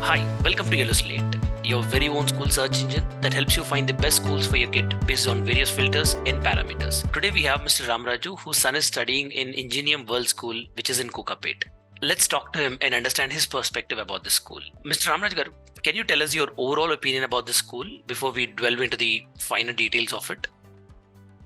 Hi, welcome to Yellow Slate, your very own school search engine that helps you find the best schools for your kid based on various filters and parameters. Today we have Mr. Ramaraju, whose son is studying in Ingenium World School, which is in Kokapet. Let's talk to him and understand his perspective about the school. Mr. Ramaraju garu, can you tell us your overall opinion about the school before we delve into the finer details of it?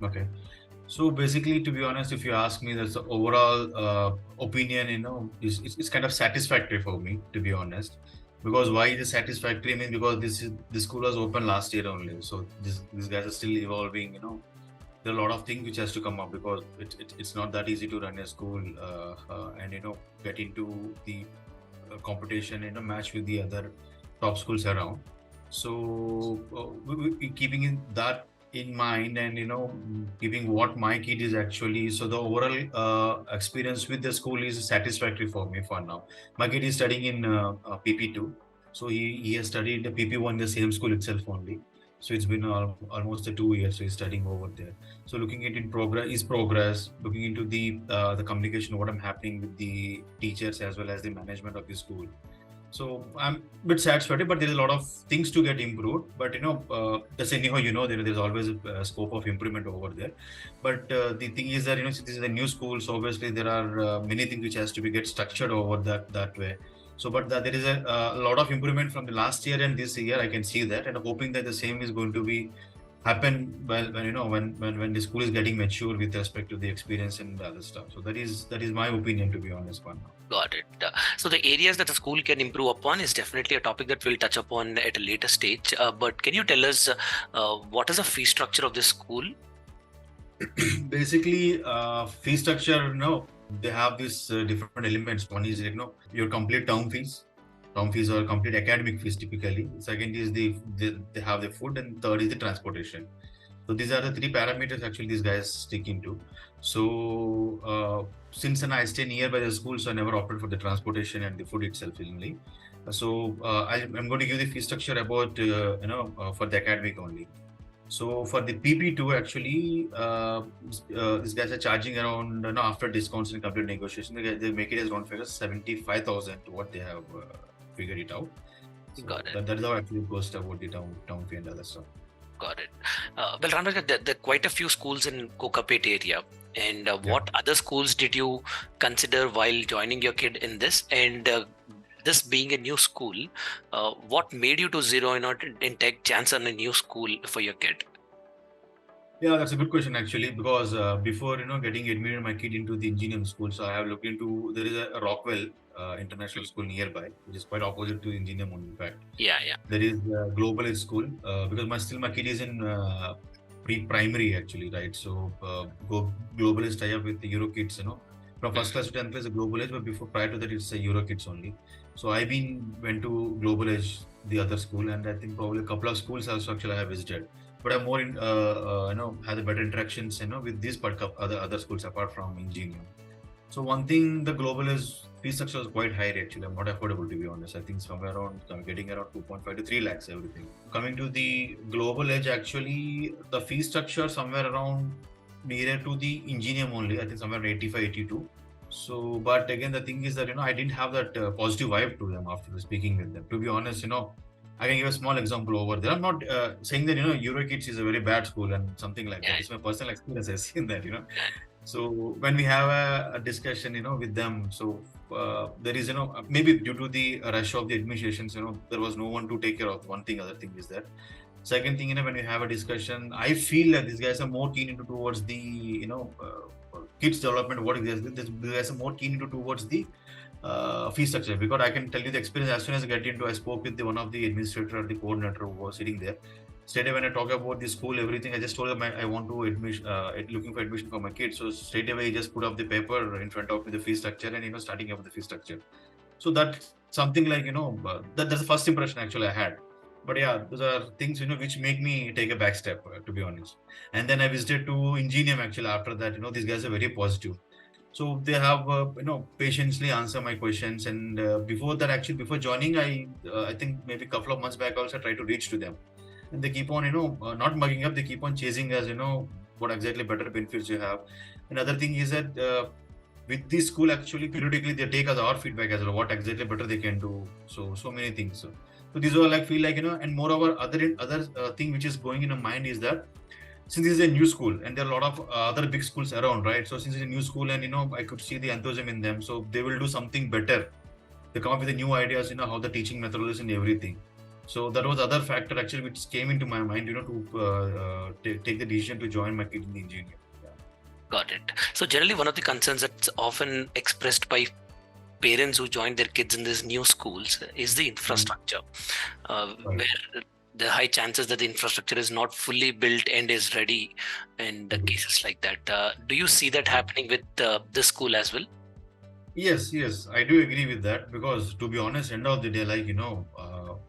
Okay. So basically, to be honest, if you ask me, that's the overall opinion, it's kind of satisfactory for me, to be honest. Because why is it satisfactory? I mean, because this school was open last year only. So these guys are still evolving, There are a lot of things which has to come up because it's not that easy to run a school and, get into the competition, match with the other top schools around. So keeping that in mind and keeping what my kid is actually, so the overall experience with the school is satisfactory for me for now. My kid is studying in PP2, so he has studied the PP1 in the same school itself only. So it's been almost 2 years, so he's studying over there. So looking at in progress, looking into the communication, what I'm happening with the teachers as well as the management of the school. So I'm a bit satisfied, but there is a lot of things to get improved. But that's anyhow, there's always a scope of improvement over there. But the thing is that since this is a new school, so obviously there are many things which has to be get structured over that way. So, but there is a lot of improvement from the last year and this year. I can see that, and hoping that the same is going to be happen when the school is getting mature with respect to the experience and other stuff. So that is my opinion, to be honest, for now. Got it. So the areas that the school can improve upon is definitely a topic that we'll touch upon at a later stage. But can you tell us what is the fee structure of this school? Basically, fee structure, they have these different elements. One is, your complete term fees. Term fees are complete academic fees typically. Second is they have the food, and third is the transportation. So these are the three parameters actually these guys stick into. So since I stay nearby the school, so I never opted for the transportation and the food itself only. So I'm going to give the fee structure about for the academic only. So for the PP2, actually, these guys are charging around, after discounts and complete negotiation, they make it as around 75,000 to what they have figured it out. So Got it. That is how actually it goes about the town fee and other stuff. Got it. Well, Ramraj, there are quite a few schools in Kokapet area. And what other schools did you consider while joining your kid in this? And this being a new school, what made you to zero in and take chance on a new school for your kid? Yeah, that's a good question actually, because before getting admitted my kid into the engineering school, so I have looked into, there is a Rockwell international school nearby, which is quite opposite to engineering in fact. Yeah. There is a global school because my kid is in pre-primary actually, right? So global is tie up with the Euro kids, from first class to 10th class, a global age, but prior to that, it's a Euro kids only. So I went to global age, the other school, and I think probably a couple of schools also actually I have visited. But I'm more had better interactions, with these other schools apart from engineering. So one thing, the global is fee structure is quite high actually. I'm not affordable, to be honest. I think somewhere around, I'm getting around 2.5 to 3 lakhs everything. Coming to the global edge, actually, the fee structure somewhere around nearer to the engineering only. I think somewhere 85, 82. So, but again, the thing is that, I didn't have that positive vibe to them after speaking with them. To be honest, I can give a small example over there. I'm not saying that, EuroKids is a very bad school and something like that. It's my personal experience. I've seen that, So when we have a discussion, with them, so there is, maybe due to the rush of the administrations, there was no one to take care of. One thing, other thing is that. Second thing, when we have a discussion, I feel that these guys are more keen into towards the, kids development. What exactly? These guys are more keen into towards the fee structure, because I can tell you the experience as soon as I get into, I spoke with one of the administrator or the coordinator who was sitting there. Straight away when I talk about the school, everything, I just told him I want to looking for admission for my kids. So straight away he just put up the paper in front of me, the fee structure, and starting up with the fee structure. So that's something like that's the first impression actually I had. But yeah, those are things which make me take a back step, to be honest. And then I visited to Ingenium actually after that. These guys are very positive. So they have patiently answer my questions, and before that, actually before joining, I think maybe a couple of months back also tried to reach to them, and they keep on not mugging up, they keep on chasing us, what exactly better benefits you have. Another thing is that with this school actually periodically they take us our feedback as well, what exactly better they can do. So many things. So these are like feel like and moreover other thing which is going in my mind is that since this is a new school and there are a lot of other big schools around, right? So since it's a new school and I could see the enthusiasm in them, so they will do something better. They come up with the new ideas, how the teaching methodology and everything. So that was other factor actually which came into my mind, to take the decision to join my kid in the engineering. Yeah. Got it. So generally one of the concerns that's often expressed by parents who join their kids in these new schools is the infrastructure, Right. where the high chances that the infrastructure is not fully built and is ready, and cases like that. Do you see that happening with this school as well? Yes, I do agree with that because to be honest, end of the day,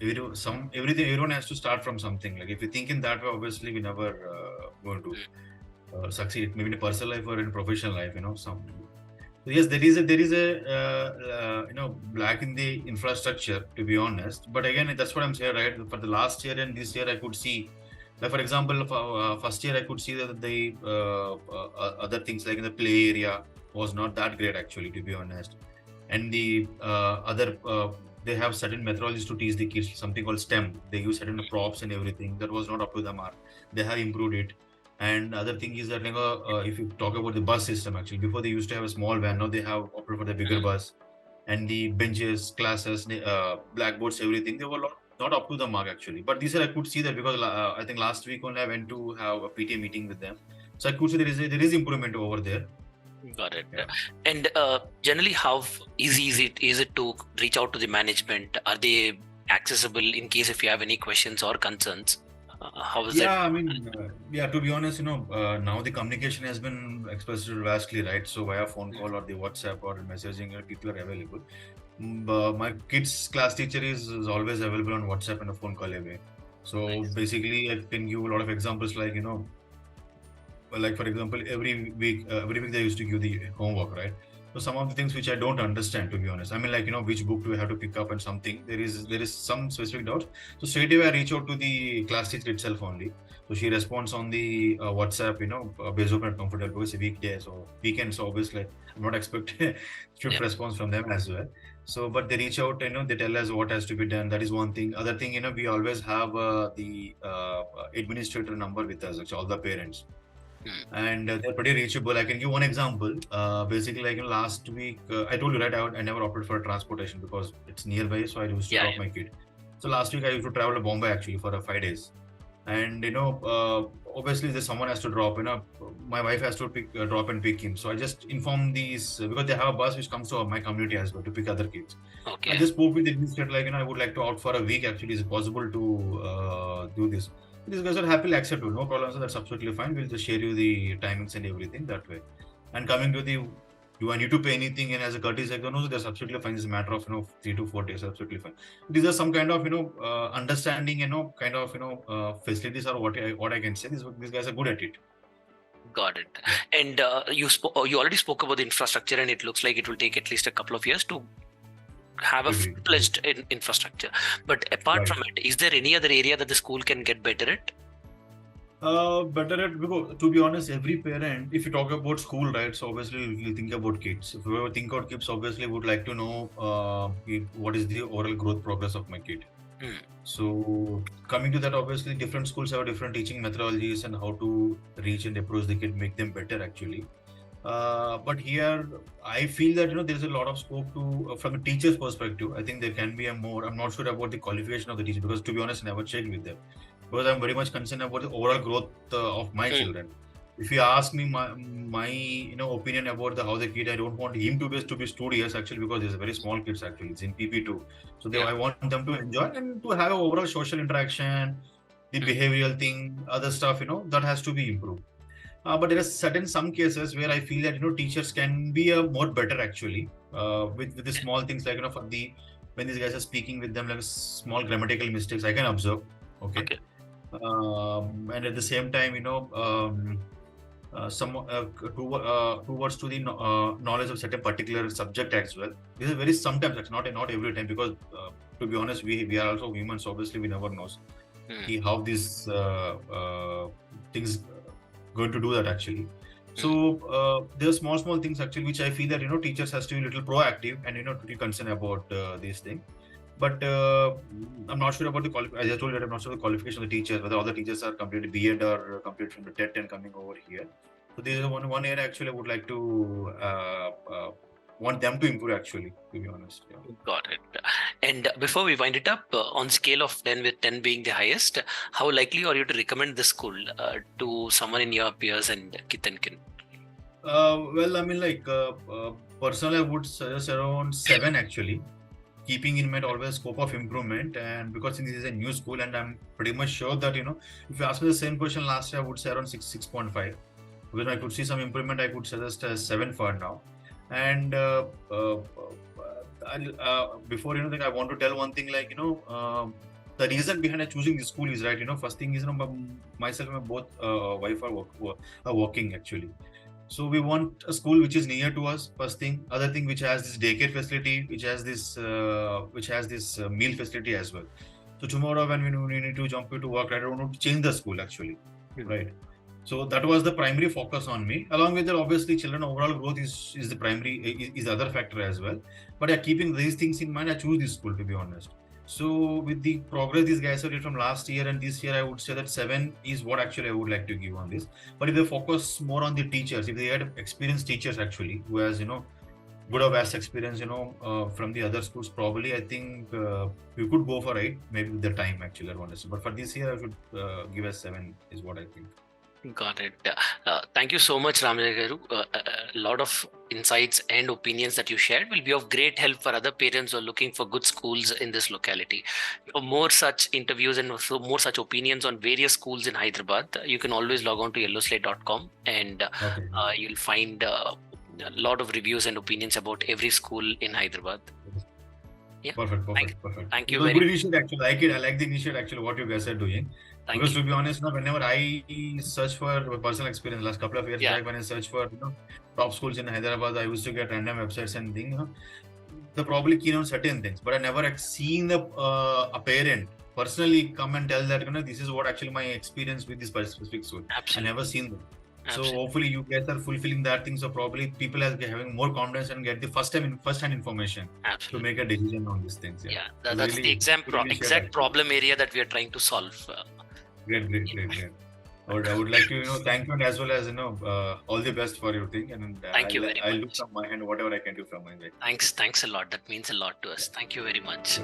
everyone has to start from something. Like if you think in that way, obviously we never going to succeed, maybe in a personal life or in professional life. So yes, there is a lack in the infrastructure, to be honest. But again, that's what I'm saying, right? For the last year and this year, I could see, like for example, first year I could see that the other things like in the play area was not that great actually, to be honest. And the other they have certain methodologies to teach the kids something called STEM. They use certain props and everything that was not up to the mark. They have improved it. And other thing is that if you talk about the bus system, actually before they used to have a small van, now they have opted for the bigger bus, and the benches, classes, blackboards, everything they were not up to the mark actually. But this year I could see that because I think last week only I went to have a PTA meeting with them, so I could see there is improvement over there. Got it. Yeah. And generally, how easy is it to reach out to the management? Are they accessible in case if you have any questions or concerns? How is Yeah, I mean, to be honest, now the communication has been expressed vastly, right? So via phone call or the WhatsApp or messaging, people are available. My kid's class teacher is always available on WhatsApp and a phone call away. So Nice. basically, I can give a lot of examples like, like for example, every week they used to give the homework, right? So some of the things which I don't understand, to be honest. I mean, like which book do we have to pick up and something. There is some specific doubts. So straight away I reach out to the class teacher itself only. So she responds on the WhatsApp, based on comfortable because it's a weekday, so weekends. So obviously, I'm not expecting swift response from them as well. So, but they reach out, they tell us what has to be done. That is one thing. Other thing, we always have the administrator number with us, actually, all the parents. And they're pretty reachable. I can give one example. Basically, like last week, I told you, right, I never opted for transportation because it's nearby, so I used to drop my kid. So last week I used to travel to Bombay actually for 5 days. And obviously there's someone has to drop, my wife has to drop and pick him. So I just inform these because they have a bus which comes to my community as well to pick other kids. Okay. I just spoke with the administrator, like, I would like to out for a week actually. Is it possible to do this? These guys are happily acceptable, no problem. So that's absolutely fine. We'll just share you the timings and everything that way. And coming to the, do I need to pay anything? And as a courtesy, like, no, that's absolutely fine. It's a matter of 3 to 4 days, absolutely fine. These are some kind of understanding, kind of facilities are what I can say. These guys are good at it. Got it. And you already spoke about the infrastructure, and it looks like it will take at least a couple of years to have a full-fledged infrastructure. But apart from it, is there any other area that the school can get better at? Because to be honest, every parent, if you talk about school, right, so obviously you think about kids. If you think about kids, obviously would like to know what is the overall growth progress of my kid. So coming to that, obviously different schools have different teaching methodologies and how to reach and approach the kid, make them better actually. But here I feel that there's a lot of scope to from a teacher's perspective. I think there can be I'm not sure about the qualification of the teacher because to be honest I never checked with them, because I'm very much concerned about the overall growth of my children. If you ask me my opinion about how the kid, I don't want him to be studious actually, because he's a very small kids actually. It's in PP2, so I want them to enjoy and to have overall social interaction, the behavioral thing, other stuff that has to be improved. But there are some cases where I feel that teachers can be more better actually with the small things like when these guys are speaking with them, like small grammatical mistakes I can observe. Okay. And at the same time towards to the knowledge of certain particular subject as well. This is very sometimes, it's not every time, because to be honest we are also humans, obviously we never know how these things going to do that actually. So there are small things actually which I feel that teachers has to be a little proactive and to be concerned about these things. But I'm not sure about the as I told you, I'm not sure the qualification of the teachers, whether all the teachers are completed B.Ed or completed from the TET and coming over here. So this is one area actually I would like to want them to improve actually, to be honest. Yeah. Got it. And before we wind it up, on scale of 10 with 10 being the highest, how likely are you to recommend this school to someone in your peers and kith and kin? Well, I mean, personally, I would suggest around 7 actually, keeping in mind always scope of improvement. And because this is a new school, and I'm pretty much sure that if you ask me the same question last year, I would say around 6.5. When I could see some improvement, I could suggest 7 for now. And before that, I want to tell one thing, the reason behind choosing this school is right. First thing is myself and both wife are working actually. So we want a school which is near to us. First thing, other thing which has this daycare facility, which has this meal facility as well. So tomorrow when we need to jump into work, I don't want to change the school actually, right? So that was the primary focus on me. Along with that, obviously, children overall growth is the primary is the other factor as well. But yeah, keeping these things in mind, I choose this school, to be honest. So with the progress these guys have did from last year and this year, I would say that 7 is what actually I would like to give on this. But if they focus more on the teachers, if they had experienced teachers actually, who has good or vast experience, from the other schools, probably I think we could go for 8, maybe with the time actually, I want to say. But for this year, I should give us 7 is what I think. Got it. Thank you so much, Ramajay Garu. A lot of insights and opinions that you shared will be of great help for other parents who are looking for good schools in this locality. For more such interviews and more such opinions on various schools in Hyderabad, you can always log on to YellowSlate.com and you'll find a lot of reviews and opinions about every school in Hyderabad. Yeah. Perfect. Thank you very much. Good initiative actually. I like the initiative actually what you guys are doing. Because to be honest, whenever I search for personal experience, last couple of years back when I searched for top schools in Hyderabad, I used to get random websites and things. They're probably keen on certain things, but I never seen a parent personally come and tell that this is what actually my experience with this specific school. Absolutely. I never seen that. Absolutely. So hopefully you guys are fulfilling that thing. So probably people are having more confidence and get the first-hand information to make a decision on these things. Yeah, that's really, the exact problem area that we are trying to solve. Great. I would like to thank you, and as well as all the best for your thing. And thank you very much. I'll do from my hand whatever I can do from my side. Thanks a lot. That means a lot to us. Thank you very much.